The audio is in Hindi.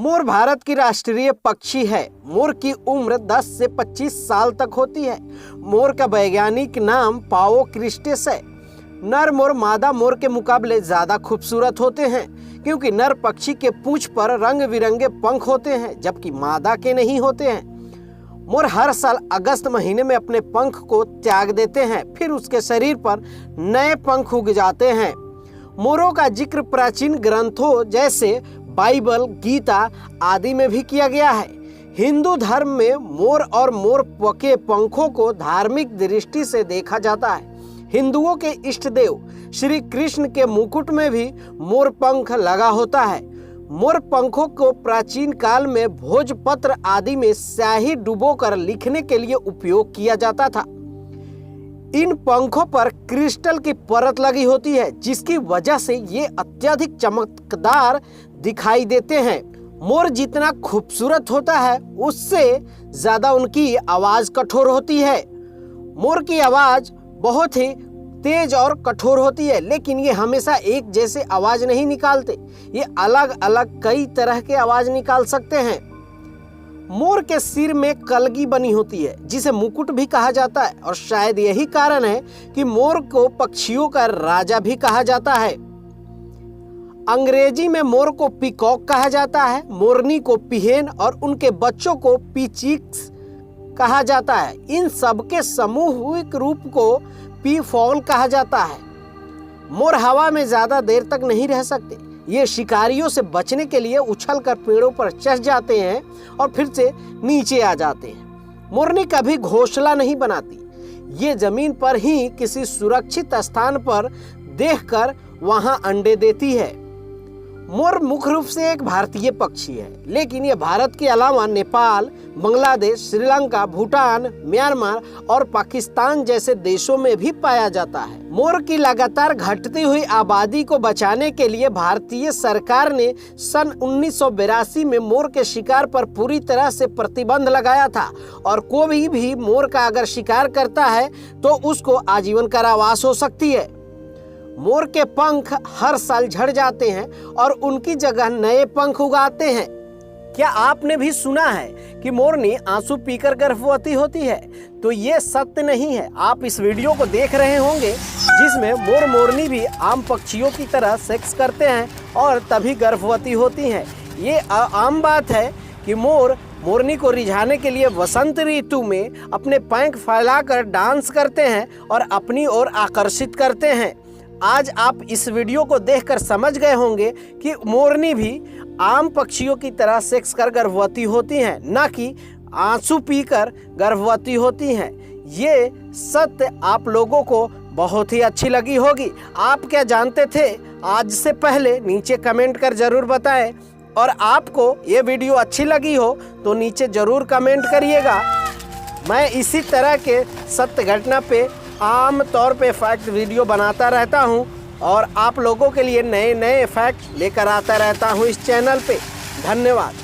मोर भारत की राष्ट्रीय पक्षी है। मोर की उम्र 10 से 25 साल तक होती है। मोर का वैज्ञानिक नाम पाओ क्रिस्टेस है। नर मोर मादा मोर के मुकाबले ज्यादा खूबसूरत होते हैं, क्योंकि नर पक्षी के पूंछ पर रंग बिरंगे पंख होते हैं, जबकि मादा के नहीं होते हैं। मोर हर साल अगस्त महीने में अपने पंख को त्याग देते हैं, फिर उसके शरीर पर नए पंख उग जाते हैं। मोरों का जिक्र प्राचीन ग्रंथों जैसे बाइबल, गीता आदि में भी किया गया है। हिंदू धर्म में मोर और मोर के पंखों को धार्मिक दृष्टि से देखा जाता है। हिंदुओं के इष्ट देव श्री कृष्ण के मुकुट में भी मोर पंख लगा होता है। मोर पंखों को प्राचीन काल में भोजपत्र आदि में स्याही डुबोकर लिखने के लिए उपयोग किया जाता था। इन पंखों पर क्रिस्टल की परत लगी होती है, जिसकी वजह से ये अत्यधिक चमकदार दिखाई देते हैं। मोर जितना खूबसूरत होता है, उससे ज्यादा उनकी आवाज कठोर होती है। मोर की आवाज बहुत ही तेज और कठोर होती है, लेकिन ये हमेशा एक जैसे आवाज नहीं निकालते। ये अलग अलग कई तरह के आवाज निकाल सकते हैं। मोर के सिर में कलगी बनी होती है, जिसे मुकुट भी कहा जाता है, और शायद यही कारण है कि मोर को पक्षियों का राजा भी कहा जाता है। अंग्रेजी में मोर को पीकॉक कहा जाता है, मोरनी को पिहेन और उनके बच्चों को पीचिक्स कहा जाता है। इन सबके सामूहिक रूप को पीफॉल कहा जाता है। मोर हवा में ज्यादा देर तक नहीं रह सकते। ये शिकारियों से बचने के लिए उछलकर पेड़ों पर चढ़ जाते हैं और फिर से नीचे आ जाते हैं। मोरनी कभी घोंसला नहीं बनाती। ये जमीन पर ही किसी सुरक्षित स्थान पर देखकर वहां अंडे देती है। मोर मुख्य रूप से एक भारतीय पक्षी है, लेकिन यह भारत के अलावा नेपाल, बांग्लादेश, श्रीलंका, भूटान, म्यांमार और पाकिस्तान जैसे देशों में भी पाया जाता है। मोर की लगातार घटती हुई आबादी को बचाने के लिए भारतीय सरकार ने सन 1982 में मोर के शिकार पर पूरी तरह से प्रतिबंध लगाया था, और कोई भी मोर का अगर शिकार करता है तो उसको आजीवन कारावास हो सकती है। मोर के पंख हर साल झड़ जाते हैं और उनकी जगह नए पंख उगाते हैं। क्या आपने भी सुना है कि मोरनी आंसू पीकर गर्भवती होती है? तो ये सत्य नहीं है। आप इस वीडियो को देख रहे होंगे जिसमें मोर मोरनी भी आम पक्षियों की तरह सेक्स करते हैं और तभी गर्भवती होती हैं। ये आम बात है कि मोर मोरनी को रिझाने के लिए वसंत ऋतु में अपने पंख फैलाकर डांस करते हैं और अपनी ओर आकर्षित करते हैं। आज आप इस वीडियो को देखकर समझ गए होंगे कि मोरनी भी आम पक्षियों की तरह सेक्स कर गर्भवती होती हैं, न कि आंसू पीकर गर्भवती होती हैं। ये सत्य आप लोगों को बहुत ही अच्छी लगी होगी। आप क्या जानते थे? आज से पहले नीचे कमेंट कर जरूर बताएं, और आपको ये वीडियो अच्छी लगी हो तो नीचे जरूर कमेंट करिएगा। मैं इसी तरह के सत्य घटना पे आम तौर पे फैक्ट वीडियो बनाता रहता हूँ, और आप लोगों के लिए नए नए फैक्ट लेकर आता रहता हूँ इस चैनल पे। धन्यवाद।